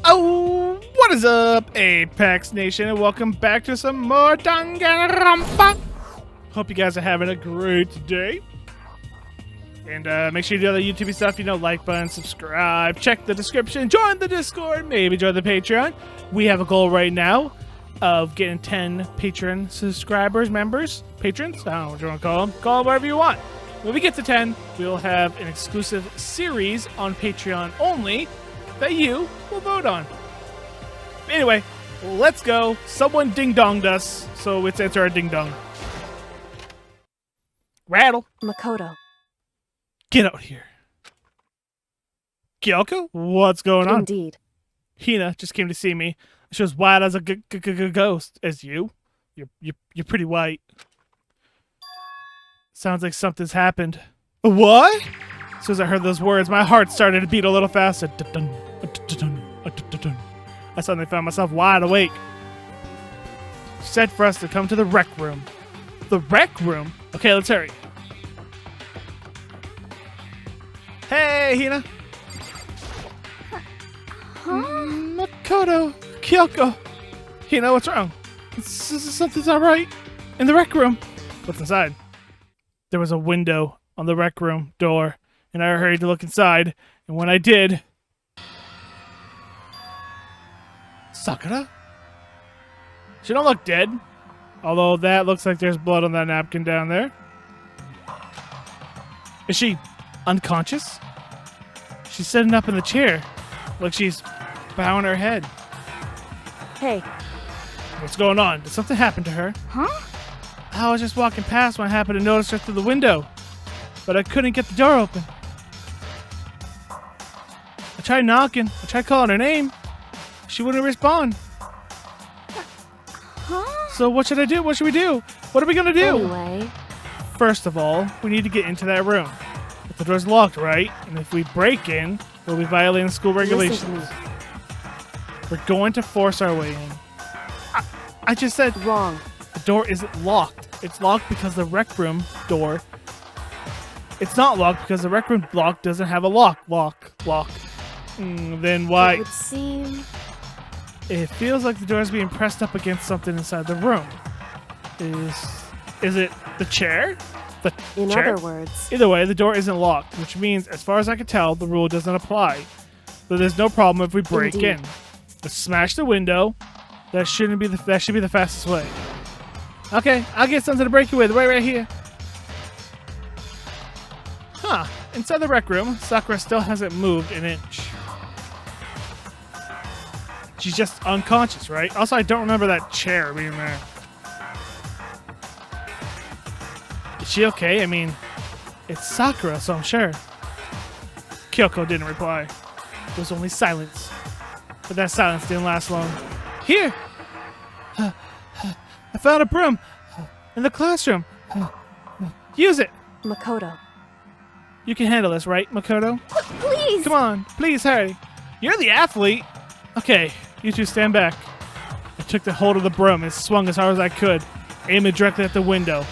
Oh, what is up, Apex Nation, and welcome back to some more Danganronpa. Hope you guys are having a great day. And make sure you do all the YouTube stuff, like button, subscribe, check the description, join the Discord, maybe join the Patreon. We have a goal right now of getting 10 Patreon subscribers, patrons, I don't know what you want to call them. Call them whatever you want. When we get to 10, we'll have an exclusive series on Patreon only that you will vote on. Anyway, let's go. Someone ding-donged us, so let's answer our ding-dong. Rattle. Makoto. Get out here. Kyoko? What's going on? Indeed. Hina just came to see me. She was white as a ghost. As you? You're pretty white. Sounds like something's happened. What? As soon as I heard those words, my heart started to beat a little faster. I suddenly found myself wide awake. She said for us to come to the rec room. The rec room? Okay, let's hurry. Hey, Hina. Makoto. Kyoko. Hina, what's wrong? Something's not right. In the rec room. What's inside? There was a window on the rec room door, and I hurried to look inside, and when I did... Sakura? She don't look dead. Although that looks like there's blood on that napkin down there. Is she unconscious? She's sitting up in the chair. Like she's bowing her head. Hey. What's going on? Did something happen to her? Huh? I was just walking past when I happened to notice her through the window. But I couldn't get the door open. I tried knocking. I tried calling her name. She wouldn't respond. Huh? So what should I do? What should we do? What are we gonna do? Anyway. First of all, we need to get into that room. If the door's locked, right? And if we break in, we'll be violating school regulations. We're going to force our way in. I just said wrong. The door isn't locked. It's locked because the rec room door. It's not locked because the rec room lock doesn't have a lock. Then why? It would seem... It feels like the door is being pressed up against something inside the room. Is it the chair? In other words... Either way, the door isn't locked, which means, as far as I can tell, the rule doesn't apply. So there's no problem if we break in. Let's smash the window. That should be the fastest way. Okay, I'll get something to break you with. Right here. Huh. Inside the rec room, Sakura still hasn't moved an inch. She's just unconscious, right? Also, I don't remember that chair being there. Is she okay? I mean, it's Sakura, so I'm sure. Kyoko didn't reply. There was only silence. But that silence didn't last long. Here! I found a broom in the classroom. Use it! Makoto. You can handle this, right, Makoto? Please! Come on, please hurry. You're the athlete. Okay, you two stand back. I took the hold of the broom and swung as hard as I could, aiming directly at the window,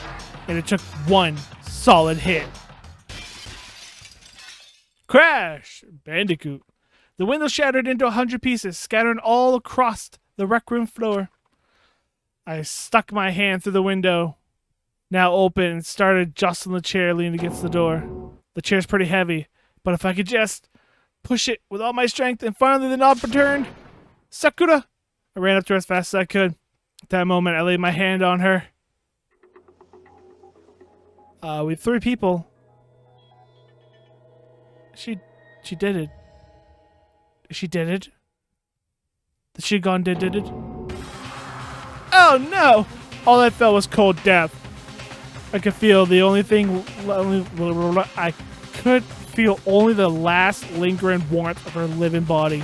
and it took one solid hit. Crash! Bandicoot. The window shattered into 100 pieces, scattering all across the rec room floor. I stuck my hand through the window, now open, and started jostling the chair leaning against the door. The chair's pretty heavy, but if I could just push it with all my strength, and finally the knob turned. Sakura! I ran up to her as fast as I could. At that moment, I laid my hand on her. We have 3 people. She did it. She did it. The Shigon did it. Oh no! All I felt was cold death. I could feel the I could feel only the last lingering warmth of her living body.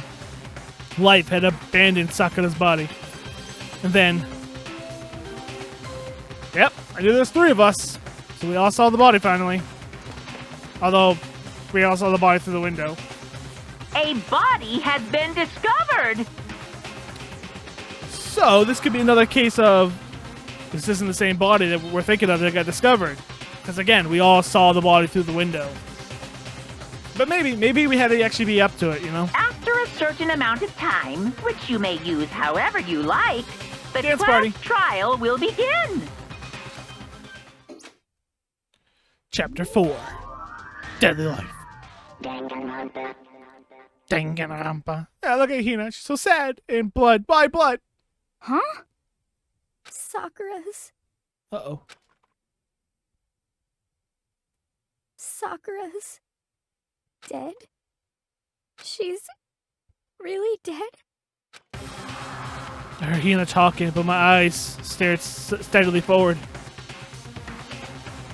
Life had abandoned Sakura's body. And then... Yep, I knew there's 3 of us. So we all saw the body finally. Although, we all saw the body through the window. A body has been discovered! So, this could be another case of... This isn't the same body that we're thinking of that got discovered. Because again, we all saw the body through the window. But maybe we had to actually be up to it, you know? After a certain amount of time, which you may use however you like, the Dance class party. trial will begin. Chapter 4. Deadly Life. Danganronpa. Yeah, look at Hina. She's so sad. And blood. Why blood? Huh? Sakura's Uh-oh. dead? She's really dead? I heard Hina talking, but my eyes stared steadily forward.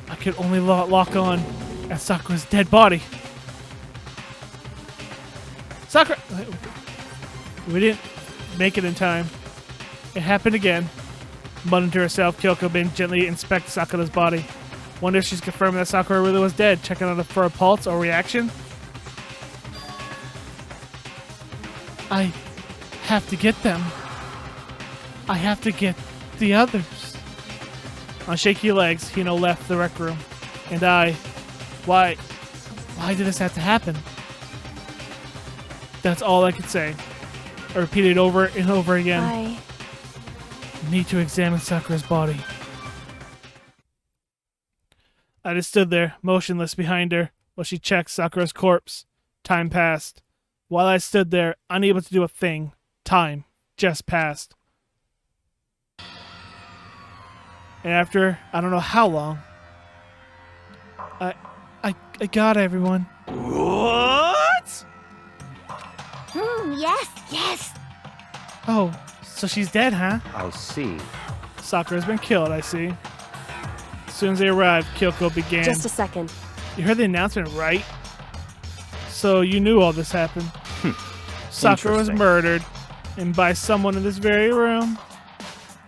I could only lock on at Sakura's dead body. Sakura! We didn't make it in time. It happened again. Muttering to herself, Kyoko then gently inspects Sakura's body. Wonder if she's confirming that Sakura really was dead, checking on her for a pulse or reaction. I have to get them. I have to get the others. On shaky legs, Hino left the rec room. And why did this have to happen? That's all I could say. I repeated over and over again. I Need to examine Sakura's body. I just stood there, motionless behind her, while she checked Sakura's corpse. Time passed. While I stood there, unable to do a thing, time just passed. And after, I don't know how long, I got everyone. What? yes. Oh, so she's dead, huh? I see. Sakura's been killed, I see. As soon as they arrived, Kyoko began. Just a second. You heard the announcement, right? So you knew all this happened. Sakura was Interesting. murdered, and by someone in this very room.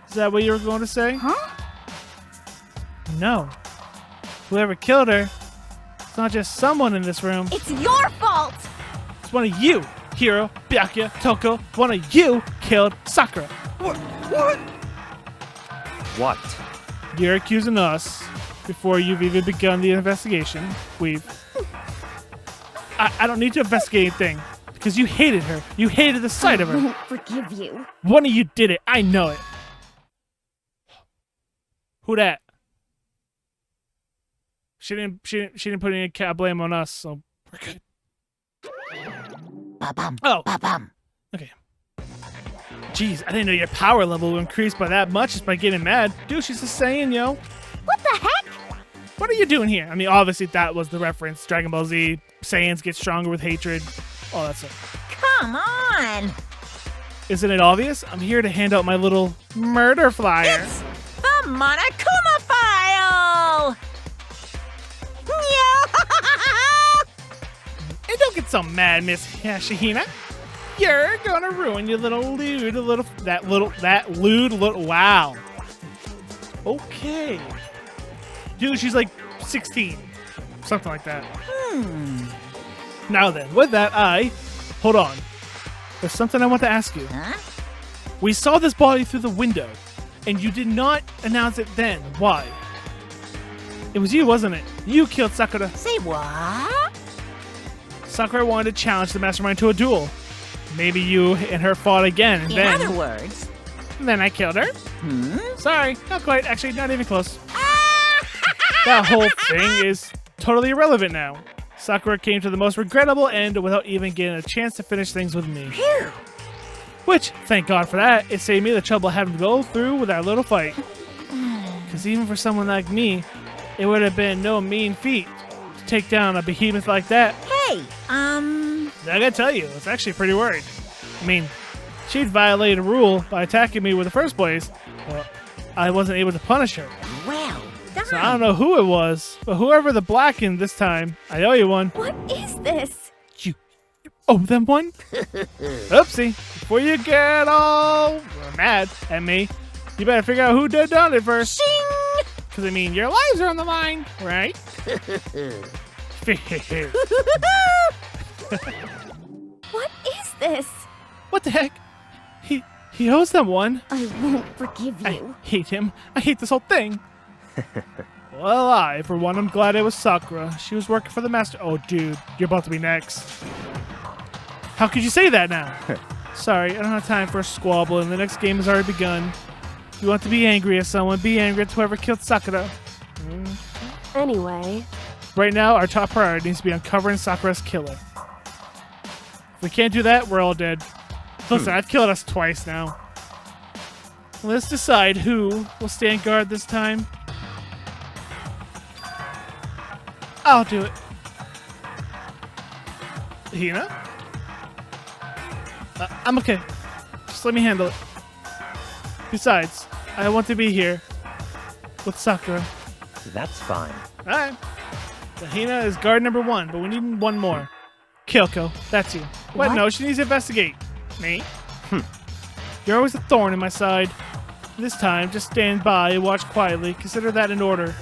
Is that what you were going to say? Huh? No. Whoever killed her, it's not just someone in this room. It's your fault! It's one of you, Hiro, Byakuya, Toko. One of you killed Sakura. What? You're accusing us before you've even begun the investigation. I don't need to investigate anything because you hated her. You hated the sight of I her. won't forgive you. One of you did it. I know it. Who that? She didn't put any blame on us, so we're good. Oh. Okay. Jeez, I didn't know your power level would increase by that much just by getting mad. Dude, she's just saying, yo. What the heck? What are you doing here? I mean, obviously that was the reference. Dragon Ball Z, Saiyans get stronger with hatred, all that stuff. Come on! Isn't it obvious? I'm here to hand out my little murder flyer. It's the Monokuma file! And don't get so mad, Miss Shahina. You're gonna ruin your little wow. Okay. Dude, she's like 16. Something like that. Now then, with that, hold on. There's something I want to ask you. Huh? We saw this body through the window, and you did not announce it then. Why? It was you, wasn't it? You killed Sakura. Say what? Sakura wanted to challenge the mastermind to a duel. Maybe you and her fought again, and In then... other words, Then I killed her. hmm? Sorry, not quite. Actually, not even close. That whole thing is totally irrelevant now. Sakura came to the most regrettable end without even getting a chance to finish things with me. Phew. Which, thank God for that, it saved me the trouble of having to go through with that little fight. Because even for someone like me, it would have been no mean feat to take down a behemoth like that. Hey, I gotta tell you, I was actually pretty worried. I mean, she'd violated a rule by attacking me with the first place, but I wasn't able to punish her. well done. So I don't know who it was, but whoever the blackened this time, I owe you one. What is this? You owe them one? Oopsie. Before you get all mad at me, you better figure out who done it first. Shing! Because, I mean, your lives are on the line, right? What is this? What the heck? He owes them one. I won't forgive I you. hate him. I hate this whole thing. Well, for one, I'm glad it was Sakura. She was working for the master. Oh, dude, you're about to be next. How could you say that now? Sorry, I don't have time for a squabble, and the next game has already begun. If you want to be angry at someone, be angry at whoever killed Sakura. Anyway, Right now, our top priority needs to be uncovering Sakura's killer. If we can't do that, we're all dead. Listen, I've killed us twice now. Let's decide who will stand guard this time. I'll do it. Hina? I'm okay. Just let me handle it. Besides, I want to be here with Sakura. That's fine. Alright. So Hina is guard number 1, but we need one more. Kyoko, that's you. But What? no, she needs to investigate. Me? You're always a thorn in my side. This time, just stand by and watch quietly. Consider that in order.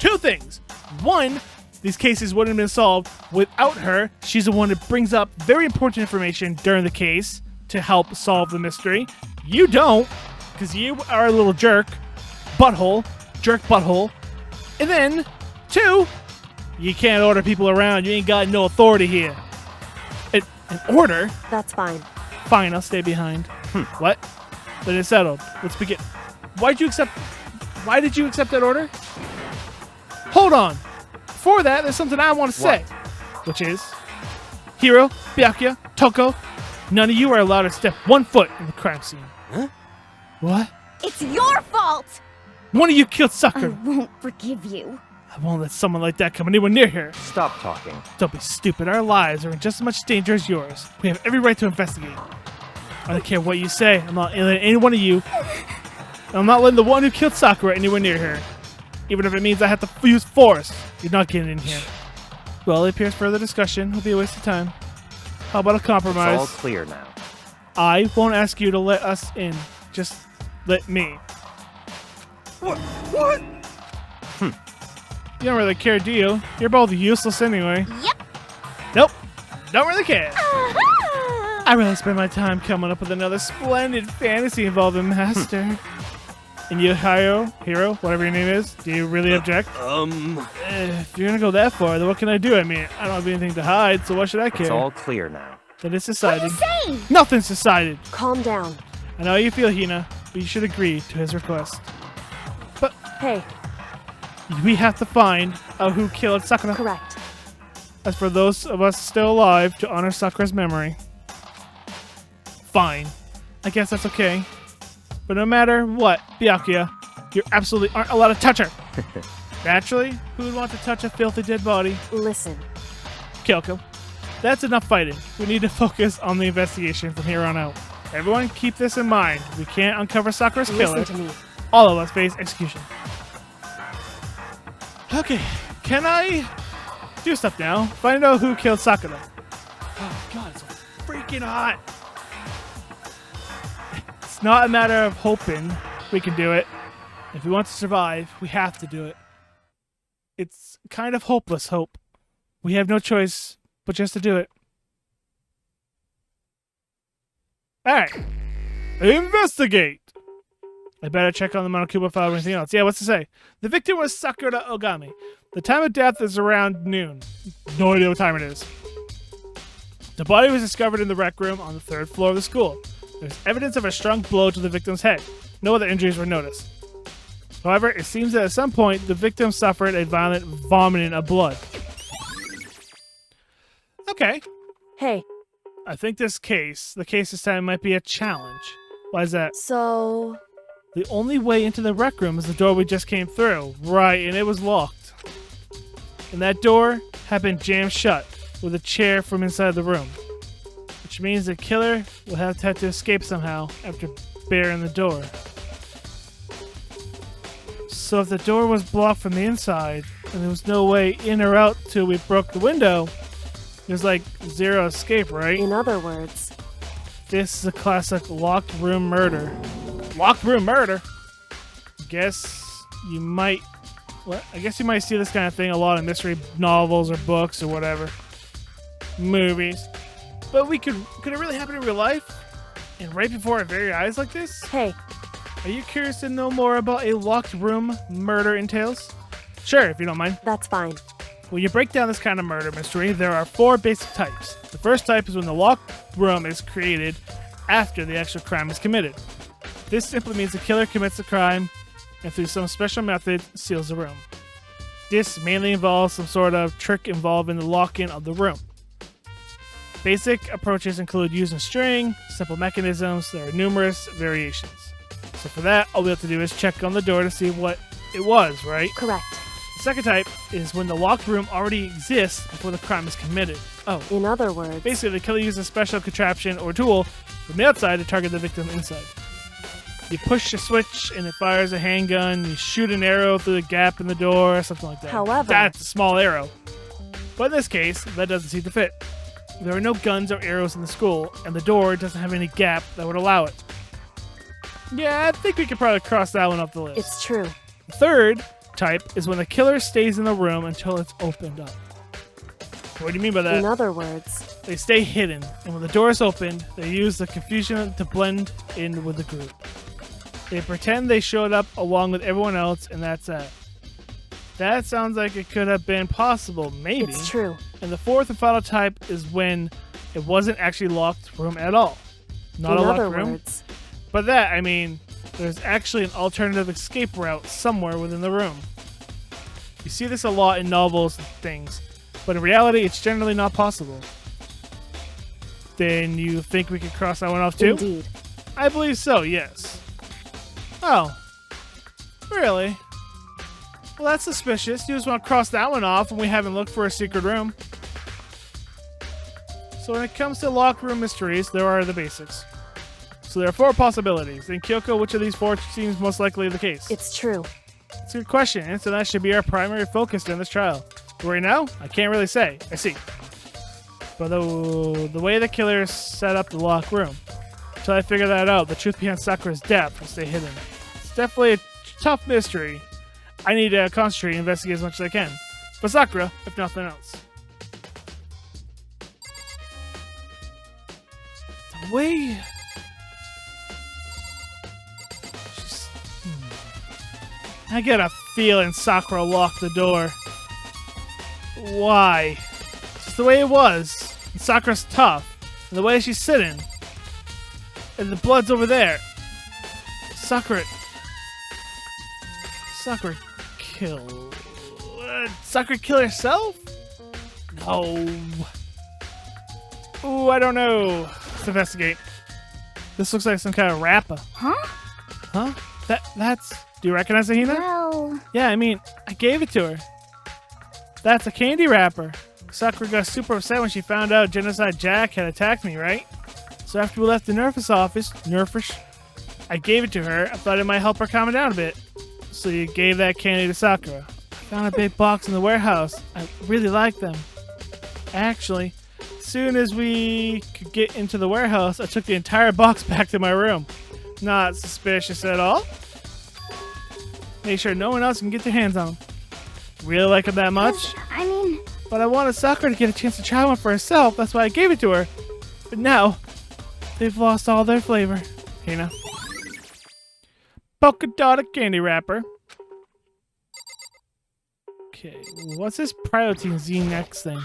2 things. 1, these cases wouldn't have been solved without her. She's the one that brings up very important information during the case to help solve the mystery. You don't, because you are a little jerk. Jerk butthole. And then, 2, you can't order people around. You ain't got no authority here. An order? that's fine. Fine, I'll stay behind. What? Then it's settled. Let's begin. Why did you accept that order? Hold on. Before that, there's something I want to say. Which is, Hiro, Byakuya, Toko, none of you are allowed to step 1 foot in the crime scene. Huh? What? It's your fault! One of you killed I Sakura. won't forgive you. I won't let someone like that come anywhere near here. Stop talking. Don't be stupid. Our lives are in just as much danger as yours. We have every right to investigate. I don't care what you say. I'm not letting any one of you. I'm not letting the one who killed Sakura anywhere near her. Even if it means I have to use force. You're not getting in here. Well, it appears further discussion will be a waste of time. How about a compromise? It's all clear now. I won't ask you to let us in. Just let me. What? You don't really care, do you? You're both useless anyway. Yep. Nope. Don't really care. Aha! I really spend my time coming up with another splendid fantasy involving Master. And you, Hiro, whatever your name is, do you really object? If you're gonna go that far, then what can I do? I mean, I don't have anything to hide, so why should I care? It's all clear now. Then it's What are decided. you saying? Nothing's decided. Calm down. I know how you feel, Hina, but you should agree to his request. Hey, We have to find out who killed Sakura. correct. As for those of us still alive, to honor Sakura's memory. Fine. I guess that's okay. But no matter what, Byakuya, you absolutely aren't allowed to touch her. Naturally, who would want to touch a filthy dead body? Listen, Kyoko. That's enough fighting. We need to focus on the investigation from here on out. Everyone keep this in mind. We can't uncover Sakura's killer. listen to me. All of us face execution. Okay, can I do stuff now? Find out who killed Sakura. Oh god, it's so freaking hot. It's not a matter of hoping we can do it. If we want to survive, we have to do it. It's kind of hopeless hope. We have no choice but just to do it. Alright. Investigate! I better check on the Monokuma file or anything else. Yeah, what's to say? The victim was Sakura Ogami. The time of death is around noon. No idea what time it is. The body was discovered in the rec room on the 3rd floor of the school. There's evidence of a strong blow to the victim's head. No other injuries were noticed. However, it seems that at some point, the victim suffered a violent vomiting of blood. Okay. Hey, I think the case this time might be a challenge. Why is that? so The only way into the rec room is the door we just came through. Right, and it was locked. And that door had been jammed shut with a chair from inside the room. Which means the killer will have to escape somehow after barring the door. So if the door was blocked from the inside, and there was no way in or out till we broke the window, there's like zero escape, right? in other words, This is a classic locked room murder. Locked room murder? Guess you might... What? I guess you might see this kind of thing a lot in mystery novels or books or whatever. Movies. But could it really happen in real life? And right before our very eyes like this? hey, Are you curious to know more about a locked room murder entails? Sure, if you don't mind. That's fine. When you break down this kind of murder mystery, there are 4 basic types. The first type is when the locked room is created after the actual crime is committed. This simply means the killer commits the crime and through some special method seals the room. This mainly involves some sort of trick involving the lock-in of the room. Basic approaches include using string, simple mechanisms. There are numerous variations. So for that, all we have to do is check on the door to see what it was, right? Correct. The second type is when the locked room already exists before the crime is committed. Oh. In other words, Basically, the killer uses a special contraption or tool from the outside to target the victim inside. You push a switch and it fires a handgun. You shoot an arrow through the gap in the door, something like that. However, That's a small arrow. But in this case, that doesn't seem to fit. There are no guns or arrows in the school, and the door doesn't have any gap that would allow it. Yeah, I think we could probably cross that one off the list. it's true. The third type is when the killer stays in the room until it's opened up. What do you mean by that? In other words, They stay hidden, and when the door is opened, they use the confusion to blend in with the group. They pretend they showed up along with everyone else, and that's it. That sounds like it could have been possible, maybe. it's true. And the fourth and final type is when it wasn't actually locked room at all. Not In a locked other room. words, But that, I mean, there's actually an alternative escape route somewhere within the room. You see this a lot in novels and things, but in reality, it's generally not possible. Then you think we could cross that one off too? indeed. I believe so, yes. Oh. Really? Well, that's suspicious. You just want to cross that one off when we haven't looked for a secret room. So when it comes to locked room mysteries, there are the basics. So there are 4 possibilities. In Kyoko, which of these 4 seems most likely the case? It's true. It's a good question, and so that should be our primary focus in this trial. But right now, I can't really say. I see. But the way the killer set up the locked room, until I figure that out, the truth behind Sakura's death will stay hidden. It's definitely a tough mystery. I need to concentrate and investigate as much as I can. For Sakura, if nothing else. The way... I get a feeling Sakura locked the door. Why? It's the way it was. And Sakura's tough. And the way she's sitting. And the blood's over there. Sakura kill... Sakura kill herself? No. Ooh, I don't know. Let's investigate. This looks like some kind of wrapper. Huh? Huh? That's... Do you recognize it, Hina? Well, Yeah, I mean, I gave it to her. That's a candy wrapper. Sakura got super upset when she found out Genocide Jack had attacked me, right? So after we left the Nerfish office, I gave it to her. I thought it might help her calm down a bit. So you gave that candy to Sakura. I found a big box in the warehouse. I really like them. Actually, as soon as we could get into the warehouse, I took the entire box back to my room. Not suspicious at all. Make sure no one else can get their hands on them. Really like them that much? I mean, But I wanted Sakura to get a chance to try one for herself. That's why I gave it to her. But now, they've lost all their flavor. Hina. Polka dotted candy wrapper. Okay, what's this Protein Z next thing?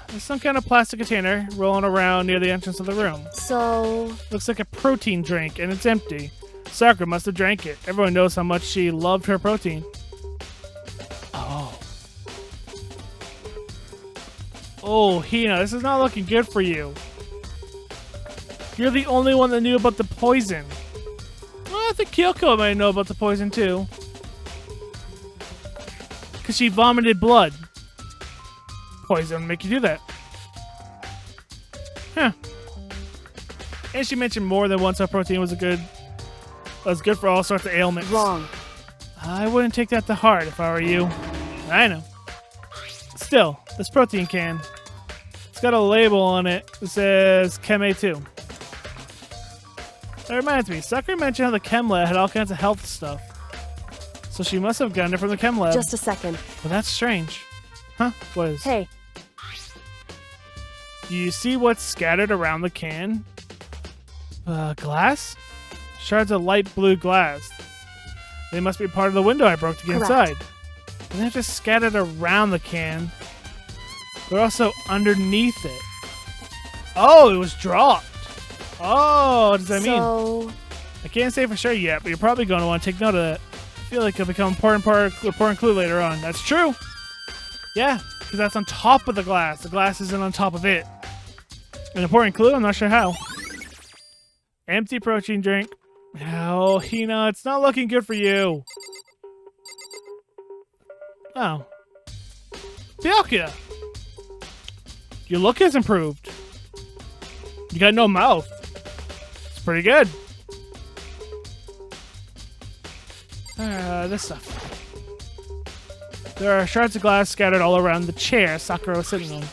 There's some kind of plastic container rolling around near the entrance of the room. So, Looks like a protein drink, and it's empty. Sakura must have drank it. Everyone knows how much she loved her protein. Oh. Oh, Hina, this is not looking good for you. You're the only one that knew about the poison. Well, I think Kyoko might know about the poison, too. Because she vomited blood. Poison would make you do that. Huh. And she mentioned more than once how protein was good for all sorts of ailments. wrong. I wouldn't take that to heart if I were you. I know. Still, this protein can. It's got a label on it that says Chem A2. That reminds me, Sakura mentioned how the Chem Lab had all kinds of health stuff. So she must have gotten it from the Chem Lab. Just a second. Well, that's strange. Huh? What is? Hey, Do you see what's scattered around the can? Glass? Shards of light blue glass. They must be part of the window I broke to get Correct. inside. And they're just scattered around the can. They're also underneath it. Oh, it was dropped. Oh, what does that mean? So, I can't say for sure yet, but you're probably going to want to take note of that. I feel like it'll become an important clue later on. That's true. Yeah, because that's on top of the glass. The glass isn't on top of it. An important clue? I'm not sure how. Empty protein drink. Oh, Hina, it's not looking good for you. Oh. Byakuya. Your look has improved. You got no mouth. It's pretty good. This stuff. There are shards of glass scattered all around the chair Sakura was sitting on.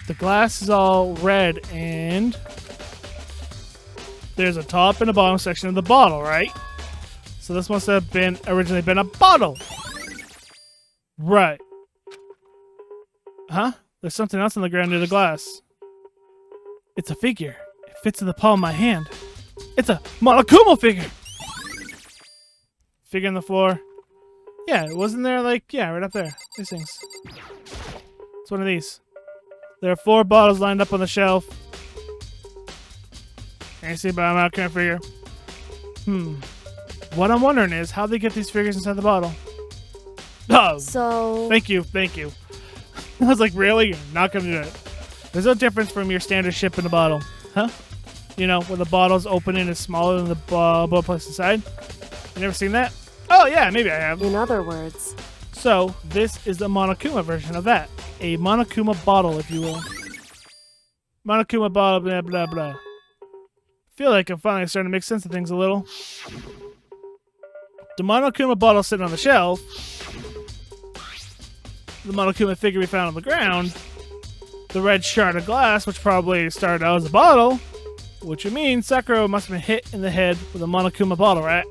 The glass is all red and there's a top and a bottom section of the bottle, right? So this must have been originally been a bottle. Right. Huh? There's something else on the ground near the glass. It's a figure. It fits in the palm of my hand. It's a Monokuma figure! Figure on the floor. Yeah, wasn't there like, yeah, right up there. These things. It's one of these. There are 4 bottles lined up on the shelf. Can't see, but I'm out, can't figure. What I'm wondering is how they get these figures inside the bottle. Oh, so... thank you. I was like, really? You're not gonna do it. There's no difference from your standard ship in a bottle. Huh? You know, where the bottle's open and is smaller than the bottle placed inside? You never seen that? Oh, yeah, maybe I have. In other words, So, this is the Monokuma version of that. A Monokuma bottle, if you will. Monokuma bottle, blah, blah, blah. Feel like I'm finally starting to make sense of things a little. The Monokuma bottle sitting on the shelf. The Monokuma figure we found on the ground. The red shard of glass, which probably started out as a bottle. Which would mean Sakura must have been hit in the head with a Monokuma bottle, right?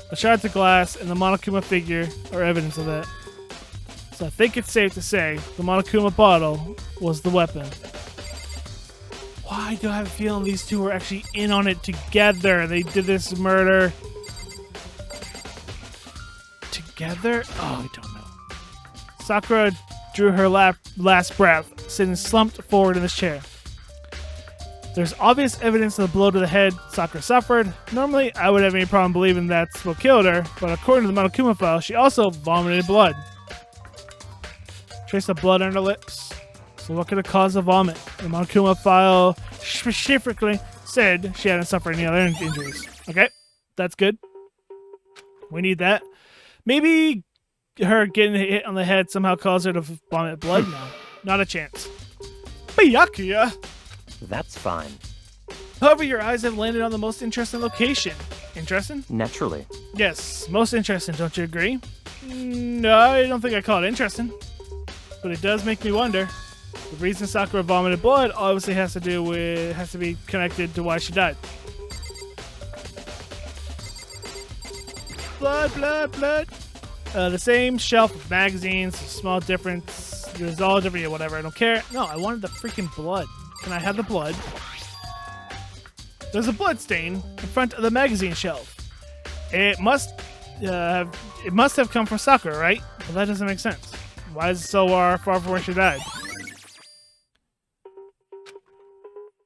The shards of glass and the Monokuma figure are evidence of that. So I think it's safe to say the Monokuma bottle was the weapon. Why do I have a feeling these two were actually in on it together? They did this murder together? Oh, I don't know. Sakura drew her last breath, sitting slumped forward in this chair. There's obvious evidence of the blow to the head Sakura suffered. Normally, I would have any problem believing that's what killed her, but according to the Monokuma file, she also vomited blood. Trace of blood on her lips. So what could have caused the vomit? The Monokuma file specifically said she hadn't suffered any other injuries. Okay, that's good. We need that. Maybe her getting hit on the head somehow caused her to vomit blood? No, not a chance. Byakuya! That's fine. However, your eyes have landed on the most interesting location. Interesting? Naturally. Yes, most interesting, don't you agree? No, I don't think I call it interesting. But it does make me wonder. The reason Sakura vomited blood obviously has to be connected to why she died. Blood, blood, blood. The same shelf of magazines, small difference. There's all different, yeah, whatever, I don't care. No, I wanted the freaking blood. Can I have the blood? There's a blood stain in front of the magazine shelf. It must have come from Sakura, right? Well, that doesn't make sense. Why is it so far from where she died?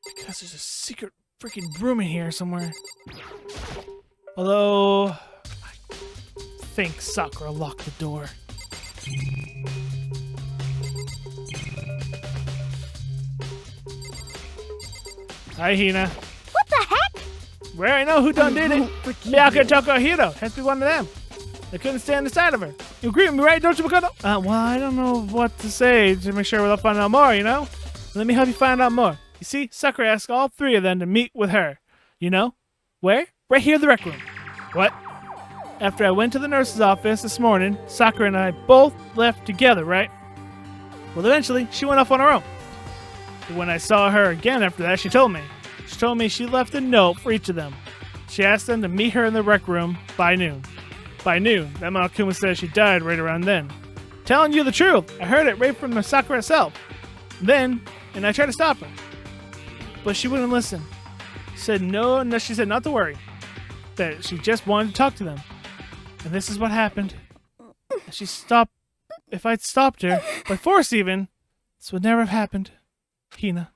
Because there's a secret freaking room in here somewhere. Although, I think Sakura locked the door. Hi, Hina. What the heck? Well, I know who done did it. Byakuya Tokohiro has to be one of them. They couldn't stand the sight of her. You agree with me, right? Don't you, Makoto? Well, I don't know what to say to make sure we'll find out more, you know? Let me help you find out more. You see, Sakura asked all 3 of them to meet with her. You know? Where? Right here in the rec room. What? After I went to the nurse's office this morning, Sakura and I both left together, right? Well, eventually, she went off on her own. But when I saw her again after that, she told me. She told me she left a note for each of them. She asked them to meet her in the rec room by noon. By noon, that Monokuma said she died right around then. Telling you the truth, I heard it right from the Sakura herself. And I tried to stop her. But she wouldn't listen. Said no, she said not to worry. That she just wanted to talk to them. And this is what happened. She stopped. If I'd stopped her, by force even, this would never have happened. Hina.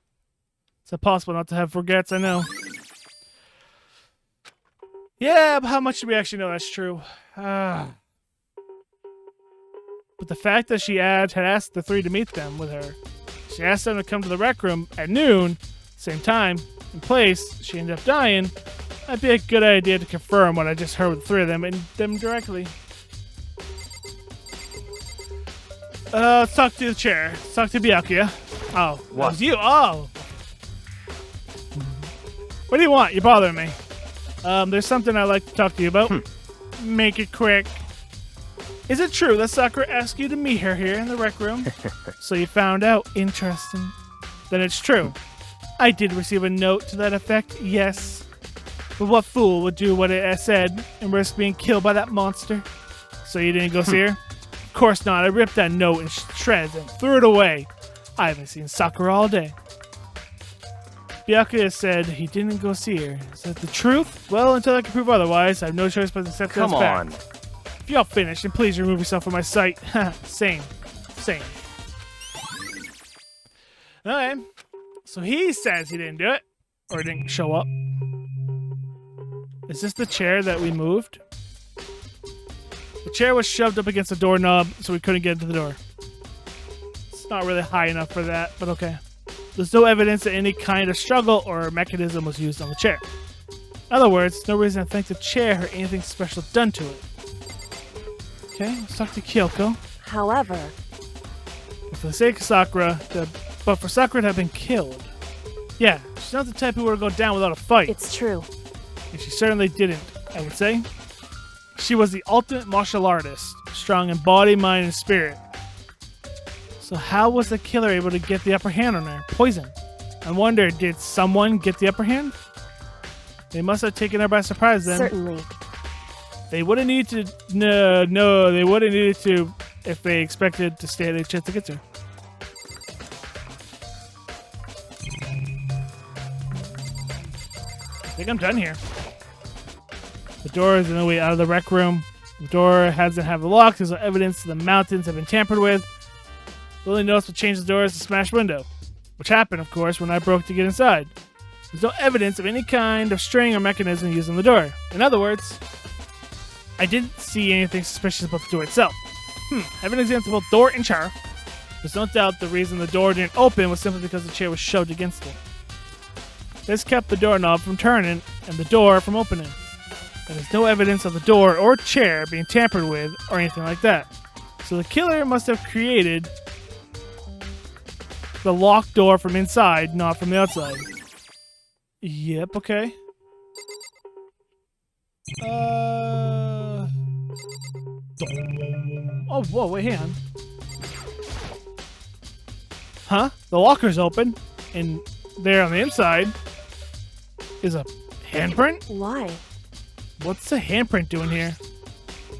It's impossible not to have regrets, I know. Yeah, but how much do we actually know that's true? But the fact that she had asked the three to meet them with her, she asked them to come to the rec room at noon, same time, and place, she ended up dying, might be a good idea to confirm what I just heard with the three of them and them directly. Let's talk to the chair. Let's talk to Byakuya. Oh, that was you. Oh. What do you want? You're bothering me. There's something I'd like to talk to you about. Make it quick. Is it true that Sakura asked you to meet her here in the rec room? So you found out. Interesting. Then it's true. I did receive a note to that effect, yes. But what fool would do what it said and risk being killed by that monster? So you didn't go see her? Of course not. I ripped that note in shreds and threw it away. I haven't seen Sakura all day. Byakuya said he didn't go see her. Is that the truth? Well, until I can prove otherwise, I have no choice but to accept that as fact. Come on. If y'all finished, then please remove yourself from my sight. Same. Okay. So he says he didn't do it. Or didn't show up. Is this the chair that we moved? The chair was shoved up against the doorknob, so we couldn't get into the door. It's not really high enough for that, but okay. There's no evidence that any kind of struggle or mechanism was used on the chair. In other words, no reason to think the chair had anything special done to it. Okay, let's talk to Kyoko. However, For the sake of Sakura, but for Sakura to have been killed. Yeah, she's not the type who would go down without a fight. it's true. And she certainly didn't, I would say. She was the ultimate martial artist, strong in body, mind, and spirit. So how was the killer able to get the upper hand on her? Poison. I wonder, did someone get the upper hand? They must have taken her by surprise then. Certainly. They wouldn't need to... No, they wouldn't need to if they expected to stand a chance against her. I think I'm done here. The door is in the way out of the rec room. The door doesn't have the lock. There's no evidence the mountains have been tampered with. The only noticeable change to the door is the smashed window, which happened, of course, when I broke to get inside. There's no evidence of any kind of string or mechanism used on the door. In other words, I didn't see anything suspicious about the door itself. Having examined both door and chair, there's no doubt the reason the door didn't open was simply because the chair was shoved against it. This kept the doorknob from turning and the door from opening. There's no evidence of the door or chair being tampered with or anything like that. So the killer must have created the locked door from inside, not from the outside. Yep, okay. Oh, whoa, wait, hang on. Huh? The locker's open, and there on the inside is a handprint? Why? What's the handprint doing here?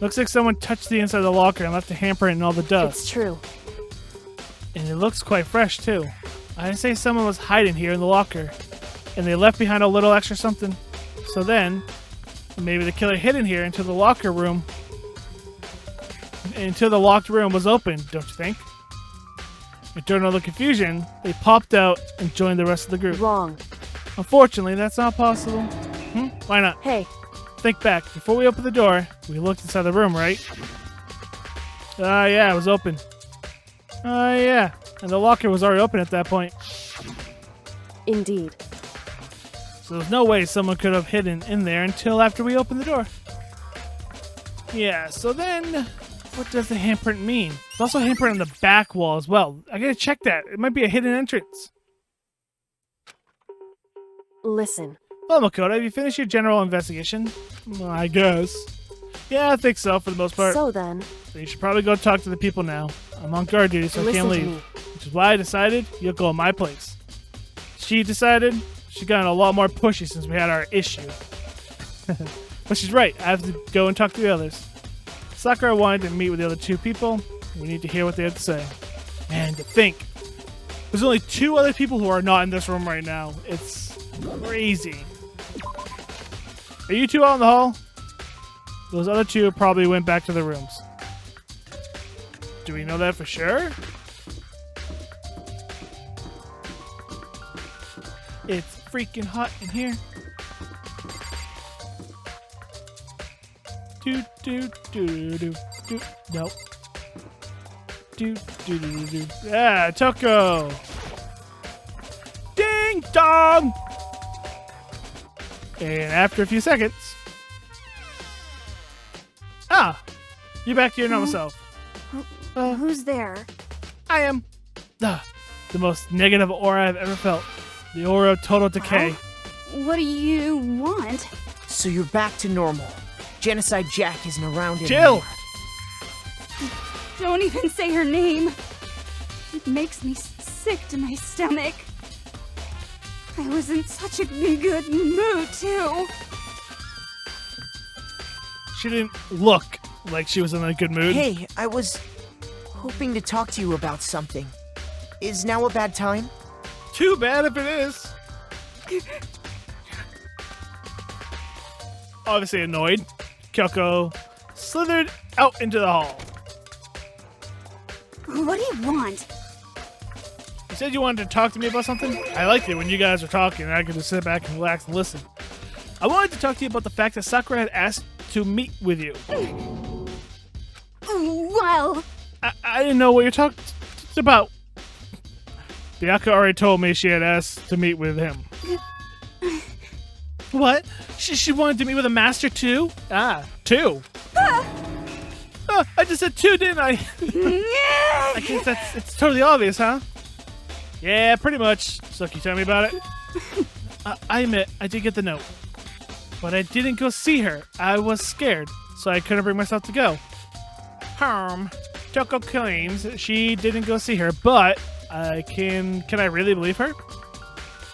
Looks like someone touched the inside of the locker and left the handprint in all the dust. It's true. And it looks quite fresh, too. I'd say someone was hiding here in the locker, and they left behind a little extra something. So then, maybe the killer hid in here until the locker room, until the locked room was open, don't you think? And during all the confusion, they popped out and joined the rest of the group. Wrong. Unfortunately, that's not possible. Why not? Hey, Think back. Before we opened the door, we looked inside the room, right? Yeah, it was open. Yeah. And the locker was already open at that point. indeed. So there's no way someone could have hidden in there until after we opened the door. Yeah, so then, what does the handprint mean? There's also a handprint on the back wall as well. I gotta check that. It might be a hidden entrance. Listen, Well, Makoto, have you finished your general investigation? Well, I guess. Yeah, I think so, for the most part. so then, So you should probably go talk to the people now. I'm on guard duty, so I listen can't to leave. me. Which is why I decided you'll go at my place. She decided she got a lot more pushy since we had our issue. But she's right. I have to go and talk to the others. Sakura wanted to meet with the other two people. We need to hear what they have to say. And to think, there's only 2 other people who are not in this room right now. It's crazy. Are you two out in the hall? Those other two probably went back to their rooms. Do we know that for sure? It's freaking hot in here. Do do do do do. Nope. Do do do do. Yeah, Toko. Ding dong. And after a few seconds, you're back to your normal self. Who's there? I am the most negative aura I've ever felt. The aura of total decay. What do you want? So you're back to normal. Genocide Jack isn't around anymore. Jill! Don't even say her name. It makes me sick to my stomach. I was in such a good mood, too. She didn't look like she was in a good mood. Hey, I was hoping to talk to you about something. Is now a bad time? Too bad if it is. Obviously annoyed, Kyoko slithered out into the hall. What do you want? You said you wanted to talk to me about something? I liked it when you guys were talking and I could just sit back and relax and listen. I wanted to talk to you about the fact that Sakura had asked to meet with you. Well... I didn't know what you're talking about. Byakuya already told me she had asked to meet with him. What? She wanted to meet with a master too? Two. I just said two, didn't I? I guess it's totally obvious, huh? Yeah, pretty much. So can you tell me about it? I admit, I did get the note. But I didn't go see her. I was scared, so I couldn't bring myself to go. Toko claims she didn't go see her, but can I really believe her?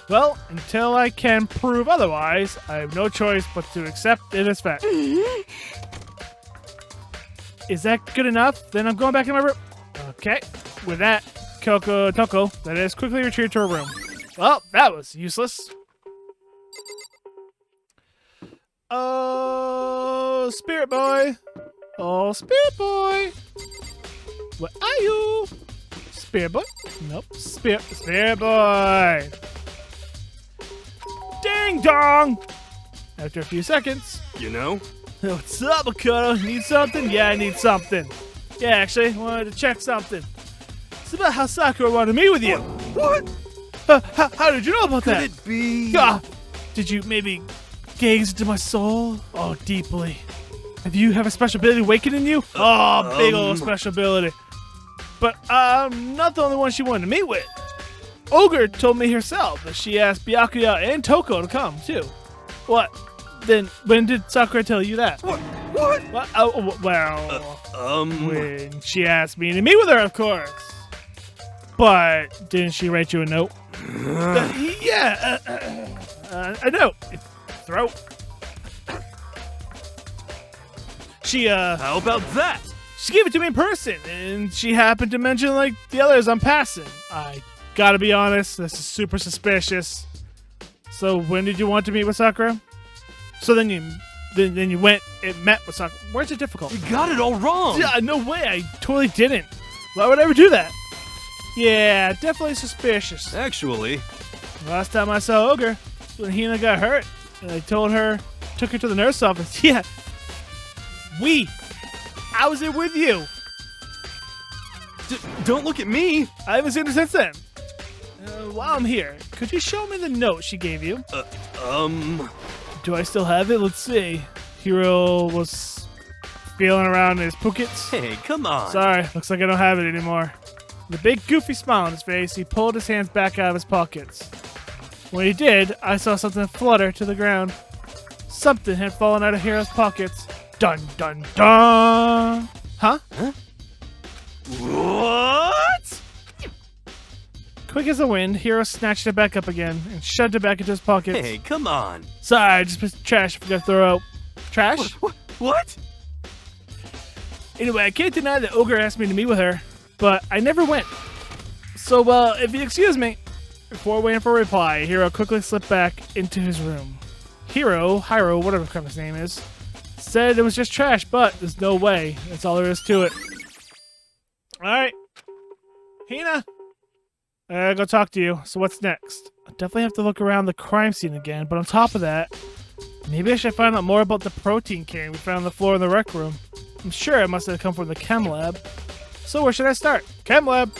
Well, until I can prove otherwise, I have no choice but to accept it as fact. Is that good enough? Then I'm going back in my room. Okay. With that, Toko, that is, quickly retreat to her room. Well, that was useless. Oh, Spirit Boy. Oh, Spirit Boy. Where are you? Spirit Boy? Nope. Spirit Boy. Ding dong! After a few seconds. You know? What's up, Makoto? Need something? Yeah, I need something. Yeah, actually, I wanted to check something. It's about how Sakura wanted to meet with you. What? How did you know about that? Could it be? Did you maybe gaze into my soul? Oh, deeply. Have you have a special ability awakened in you? Oh, big old special ability. But I'm not the only one she wanted to meet with. Ogre told me herself that she asked Byakuya and Toko to come, too. What? Then when did Sakura tell you that? What? Oh, well, when she asked me to meet with her, of course. But didn't she write you a note? Yeah, a note. Throat. She, How about that? She gave it to me in person, and she happened to mention, like, the others I'm passing. I gotta be honest, this is super suspicious. So when did you want to meet with Sakura? So then you went and met with Sakura. Where's it difficult? You got it all wrong. Yeah, no way, I totally didn't. Why would I ever do that? Yeah, definitely suspicious. Actually, Last time I saw Ogre, when Hina got hurt, and I took her to the nurse office. Yeah, I was there with you. don't look at me. I haven't seen her since then. While I'm here, could you show me the note she gave you? Do I still have it? Let's see. Hiro was feeling around in his pockets. Hey, come on. Sorry, looks like I don't have it anymore. With a big goofy smile on his face, he pulled his hands back out of his pockets. When he did, I saw something flutter to the ground. Something had fallen out of Hiro's pockets. Dun dun dun! Huh? What? Quick as the wind, Hiro snatched it back up again and shoved it back into his pockets. Hey, come on. Sorry, I just put trash I forgot to throw out. Trash? What? Anyway, I can't deny that Ogre asked me to meet with her, but I never went. So, if you excuse me. Before waiting for a reply, Hiro quickly slipped back into his room. Hiro, whatever kind of his name is, said it was just trash, but there's no way. That's all there is to it. Alright. Hina. I gotta go talk to you. So what's next? I definitely have to look around the crime scene again, but on top of that, maybe I should find out more about the protein can we found on the floor in the rec room. I'm sure it must have come from the chem lab. So where should I start? Chem lab.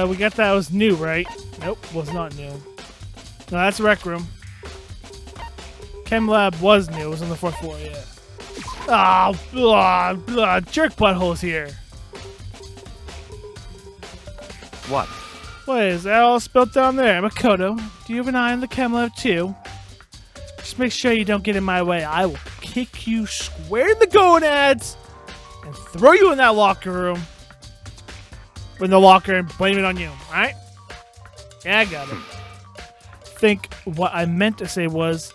We got that was new, right? Nope, was not new. No, that's rec room. Chem lab was new. It was on the 4th floor, yeah. Oh, jerk buttholes here. What? What is that all spilled down there? Makoto, do you have an eye on the chem lab too? Just make sure you don't get in my way. I will kick you square in the gonads and throw you in that locker room. In the locker and blame it on you, alright? Yeah, I got it. I think what I meant to say was,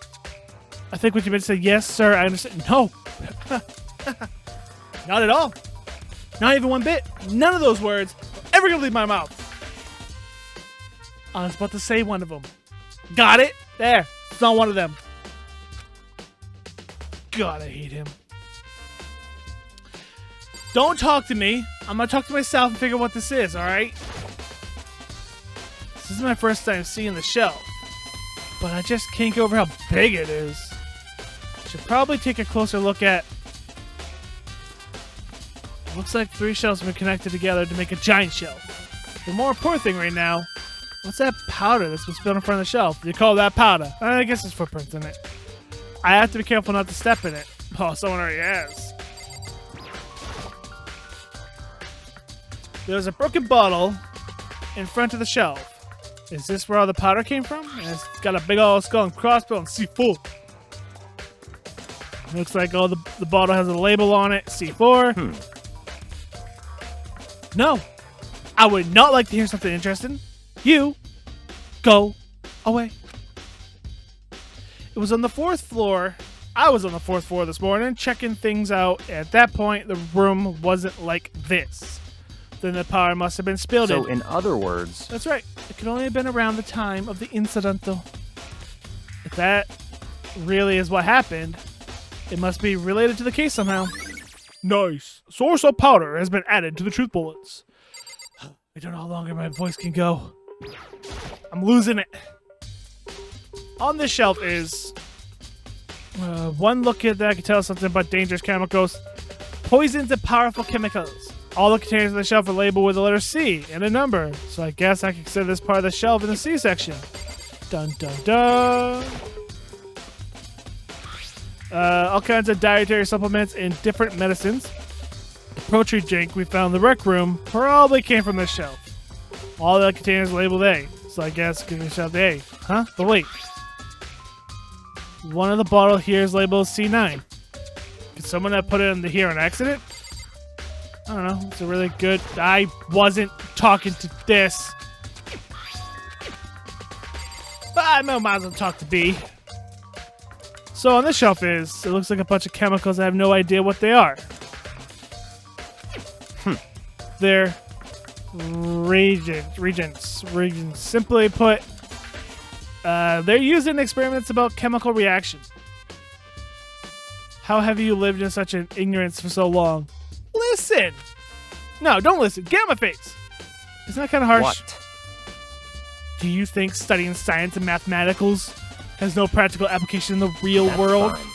I think what you meant to say, yes, sir, I understand. No. Not at all. Not even one bit. None of those words are ever gonna leave my mouth. I was about to say one of them. Got it? There. It's not one of them. God, I hate him. Don't talk to me. I'm gonna talk to myself and figure out what this is, alright? This is my first time seeing the shelf, but I just can't get over how big it is. Should probably take a closer look at... Looks like 3 shelves have been connected together to make a giant shelf. The more important thing right now, what's that powder that's been spilled in front of the shelf? You call that powder? I guess there's footprints in it. I have to be careful not to step in it. Oh, someone already has. There's a broken bottle in front of the shelf. Is this where all the powder came from? And it's got a big old skull and crossbow and C4. Looks like all the bottle has a label on it, C4. No, I would not like to hear something interesting. You go away. It was on the 4th floor. I was on the 4th floor this morning checking things out. At that point, the room wasn't like this. Then the powder must have been spilled in. So, in other words... That's right. It could only have been around the time of the incident, though. If that really is what happened, it must be related to the case somehow. Nice. Source of powder has been added to the truth bullets. I don't know how longer my voice can go. I'm losing it. On this shelf is... one look at that can tell us something about dangerous chemicals. Poisons and powerful chemicals. All the containers on the shelf are labeled with the letter C and a number, so I guess I can consider this part of the shelf in the C section. Dun dun dun! All kinds of dietary supplements and different medicines. The poultry drink we found in the rec room probably came from this shelf. All the containers are labeled A, so I guess give me a shout A. Huh? But wait. One of the bottles here is labeled C9. Could someone have put it in here on accident? I don't know. It's a really good... I wasn't talking to this. But I might as well talk to B. So on this shelf it looks like a bunch of chemicals. I have no idea what they are. They're reagents. Simply put, they're used in experiments about chemical reaction. How have you lived in such an ignorance for so long? Listen! No, don't listen. Get out of my face! Isn't that kind of harsh? What? Do you think studying science and mathematicals has no practical application in the real That's world? fine.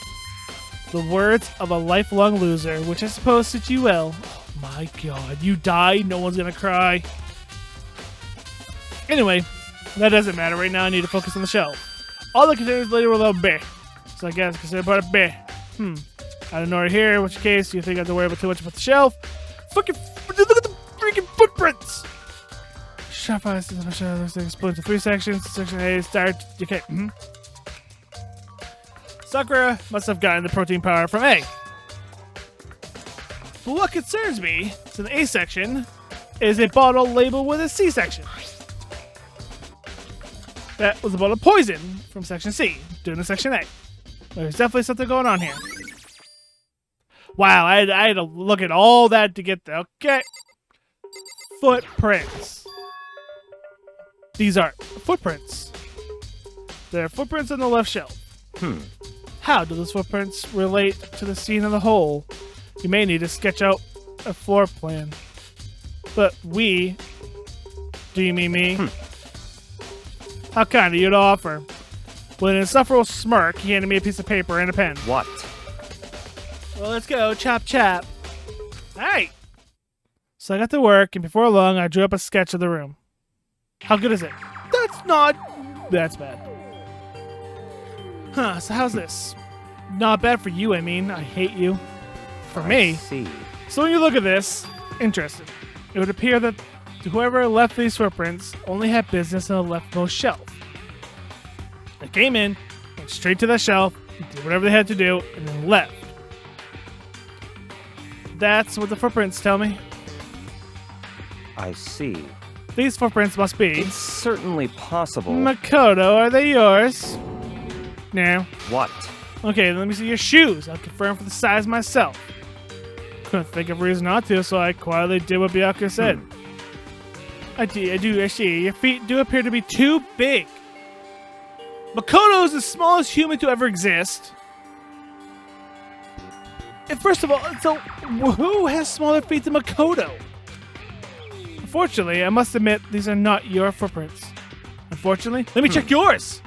The words of a lifelong loser, which I suppose suit you well. Oh my god, you die, no one's gonna cry. Anyway, that doesn't matter. Right now I need to focus on the shelf. All the containers later were labeled B, so I guess consider part of B. I don't know right here, in which case you think I have to worry about too much about the shelf. Fucking look at the freaking footprints! Shop fire split into 3 sections. Section A start. Okay. Sakura must have gotten the protein powder from A. But what concerns me is in the A section is a bottle labeled with a C section. That was a bottle of poison from section C, doing the section A. There's definitely something going on here. Wow, I had to look at all that to get there. Okay. Footprints. These are footprints. There are footprints on the left shelf. How do those footprints relate to the scene of the hole? You may need to sketch out a floor plan. But we... Do you mean me? How kind of you to offer. With an insufferable smirk, he handed me a piece of paper and a pen. What? Well, let's go. Chop, chop. Alright. So I got to work, and before long, I drew up a sketch of the room. How good is it? That's bad. Huh, so how's this? Not bad for you, I mean. I hate you. For me. See. So when you look at this, interesting. It would appear that whoever left these footprints only had business on the leftmost shelf. They came in, went straight to that shelf, did whatever they had to do, and then left. That's what the footprints tell me. I see. These footprints must be... It's certainly possible. Makoto, are they yours? No. What? Okay, let me see your shoes. I'll confirm for the size myself. Couldn't think of a reason not to, so I quietly did what Byakuya said. I see. Your feet do appear to be too big. Makoto is the smallest human to ever exist. And first of all, so who has smaller feet than Makoto? Unfortunately, I must admit, these are not your footprints. Unfortunately, let me check yours.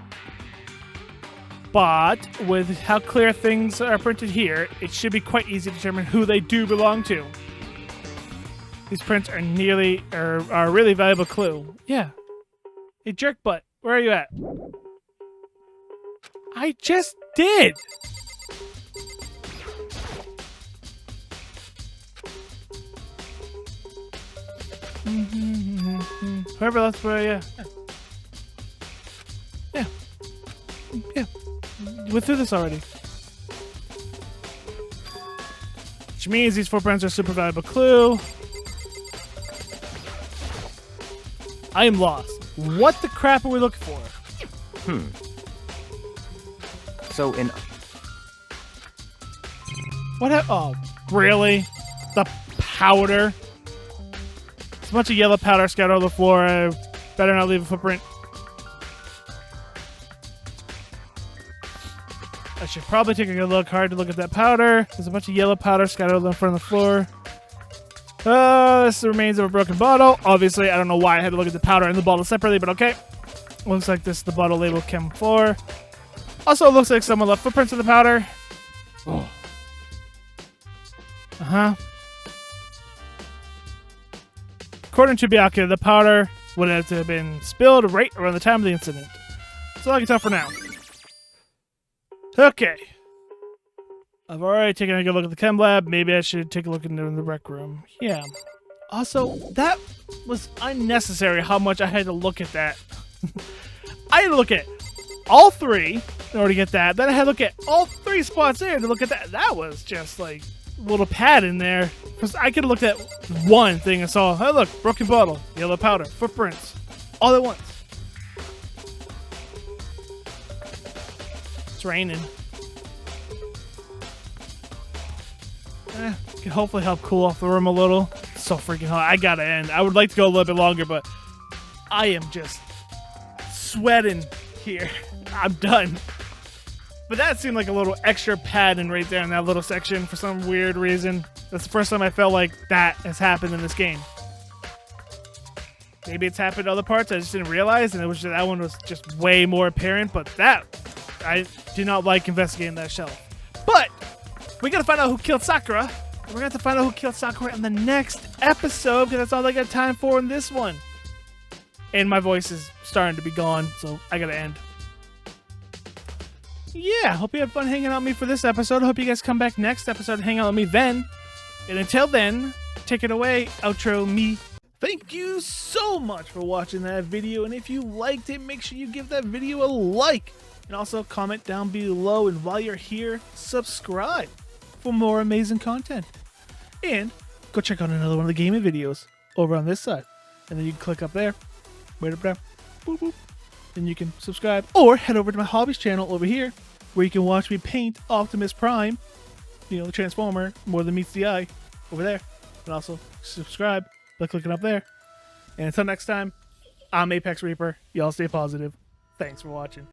But with how clear things are printed here, it should be quite easy to determine who they do belong to. These prints are are a really valuable clue. Yeah. Hey, jerk butt, where are you at? I just did. Whoever left, yeah. Yeah. You went through this already. Which means these footprints are a super valuable clue. I am lost. What the crap are we looking for? So in... What? Oh, really? The powder? There's a bunch of yellow powder scattered on the floor. I better not leave a footprint. I should probably take a good look, hard to look at that powder. There's a bunch of yellow powder scattered in front of the floor. This is the remains of a broken bottle. Obviously, I don't know why I had to look at the powder and the bottle separately, but okay. Looks like this is the bottle label Chem 4. Also, it looks like someone left footprints in the powder. Oh. Uh-huh. According to Byakuya, the powder would have to have been spilled right around the time of the incident. That's all I can tell for now. Okay. I've already taken a good look at the chem lab. Maybe I should take a look in the rec room. Yeah. Also, that was unnecessary how much I had to look at that. I had to look at all three in order to get that. Then I had to look at all three spots there to look at that. That was just like a little pad in there. Because I could have looked at one thing and saw, hey look, broken bottle, yellow powder, footprints, all at once. It's raining. Can hopefully help cool off the room a little. It's so freaking hot. I gotta end. I would like to go a little bit longer, but I am just sweating here. I'm done. But that seemed like a little extra padding right there in that little section for some weird reason. That's the first time I felt like that has happened in this game. Maybe it's happened in other parts I just didn't realize, and it was just, that one was just way more apparent, but that, I did not like investigating that shelf. But we gotta find out who killed Sakura. We're gonna have to find out who killed Sakura in the next episode, because that's all I got time for in this one. And my voice is starting to be gone, so I gotta end. Yeah, hope you had fun hanging out with me for this episode. Hope you guys come back next episode and hang out with me then. And until then, take it away, outro me. Thank you so much for watching that video, and if you liked it, make sure you give that video a like. And also comment down below, and while you're here, subscribe for more amazing content. And go check out another one of the gaming videos over on this side. And then you can click up there, right up there, boop boop. Then you can subscribe, or head over to my hobbies channel over here, where you can watch me paint Optimus Prime, you know, the Transformer, more than meets the eye, over there. And also subscribe by clicking up there. And until next time, I'm ApexReaper. Y'all stay positive. Thanks for watching.